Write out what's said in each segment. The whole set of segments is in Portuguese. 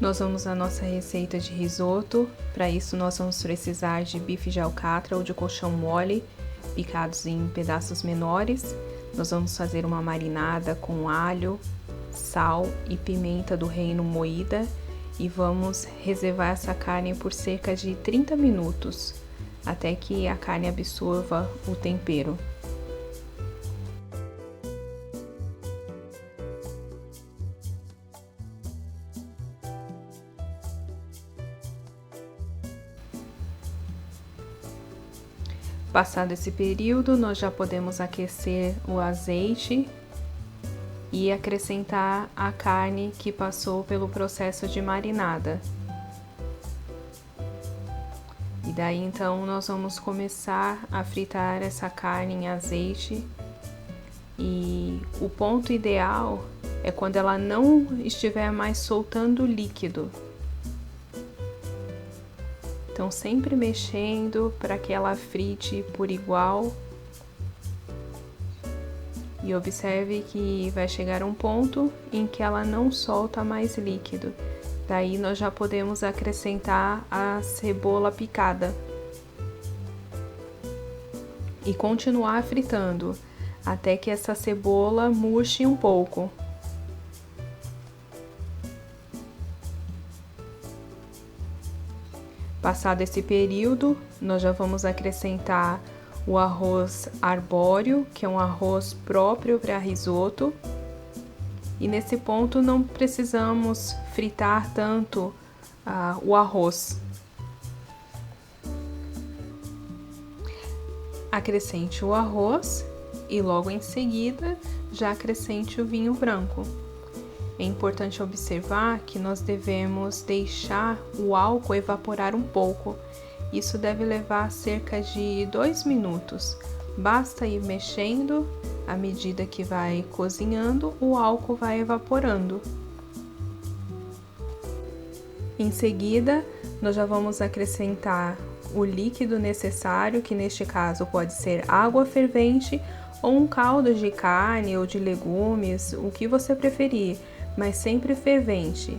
Nós vamos à nossa receita de risoto. Para isso nós vamos precisar de bife de alcatra ou de colchão mole, picados em pedaços menores. Nós vamos fazer uma marinada com alho, sal e pimenta do reino moída e vamos reservar essa carne por cerca de 30 minutos, até que a carne absorva o tempero. Passado esse período, nós já podemos aquecer o azeite e acrescentar a carne que passou pelo processo de marinada. E daí então nós vamos começar a fritar essa carne em azeite. E o ponto ideal é quando ela não estiver mais soltando líquido. Então, sempre mexendo para que ela frite por igual. E observe que vai chegar um ponto em que ela não solta mais líquido. Daí nós já podemos acrescentar a cebola picada. E continuar fritando até que essa cebola murche um pouco. Passado esse período, nós já vamos acrescentar o arroz arbóreo, que é um arroz próprio para risoto. E nesse ponto não precisamos fritar tanto o arroz. Acrescente o arroz e logo em seguida já acrescente o vinho branco. É importante observar que nós devemos deixar o álcool evaporar um pouco. Isso deve levar cerca de 2 minutos. Basta ir mexendo, à medida que vai cozinhando, o álcool vai evaporando. Em seguida, nós já vamos acrescentar o líquido necessário, que neste caso pode ser água fervente ou um caldo de carne ou de legumes, o que você preferir, mas sempre fervente.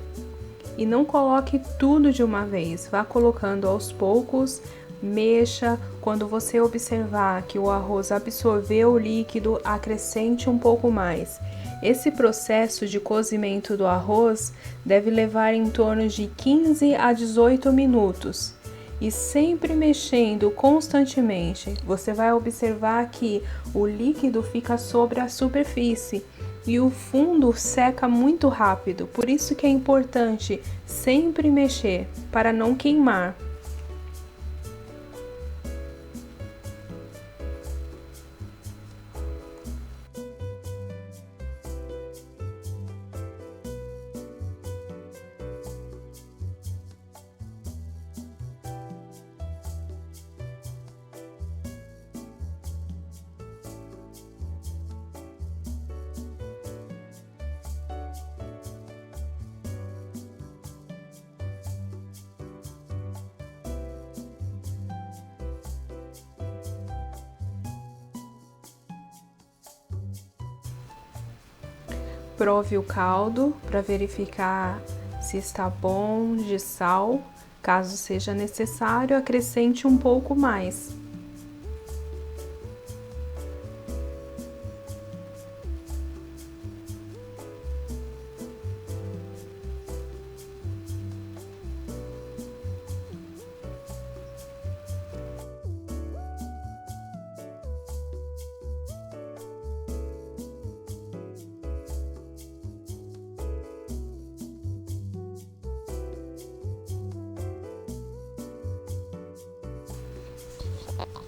E não coloque tudo de uma vez, vá colocando aos poucos, mexa. Quando você observar que o arroz absorveu o líquido, acrescente um pouco mais. Esse processo de cozimento do arroz deve levar em torno de 15 a 18 minutos. E sempre mexendo constantemente, você vai observar que o líquido fica sobre a superfície e o fundo seca muito rápido. Por isso que é importante sempre mexer para não queimar. Prove o caldo para verificar se está bom de sal. Caso seja necessário, acrescente um pouco mais.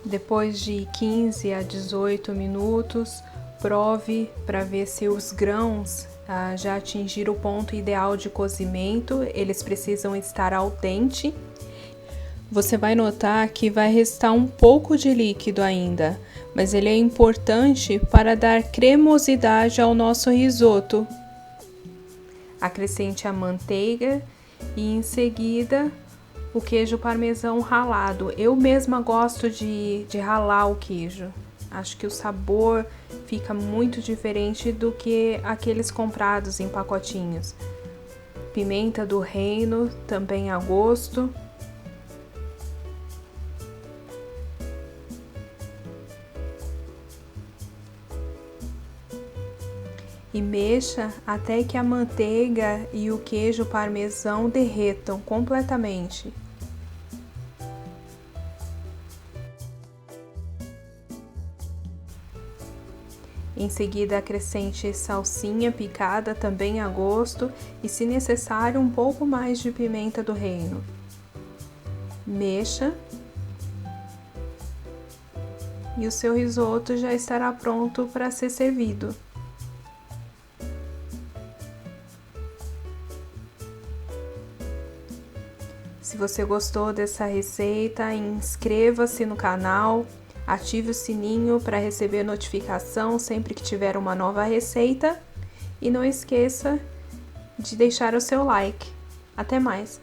Depois de 15 a 18 minutos, prove para ver se os grãos já atingiram o ponto ideal de cozimento. Eles precisam estar al dente. Você vai notar que vai restar um pouco de líquido ainda, mas ele é importante para dar cremosidade ao nosso risoto. Acrescente a manteiga e em seguida o queijo parmesão ralado. Eu mesma gosto de ralar o queijo. Acho que o sabor fica muito diferente do que aqueles comprados em pacotinhos. Pimenta do reino, também a gosto. E mexa até que a manteiga e o queijo parmesão derretam completamente. Em seguida, acrescente salsinha picada também a gosto e, se necessário, um pouco mais de pimenta do reino. Mexa e o seu risoto já estará pronto para ser servido. Se você gostou dessa receita, inscreva-se no canal, ative o sininho para receber notificação sempre que tiver uma nova receita e não esqueça de deixar o seu like. Até mais!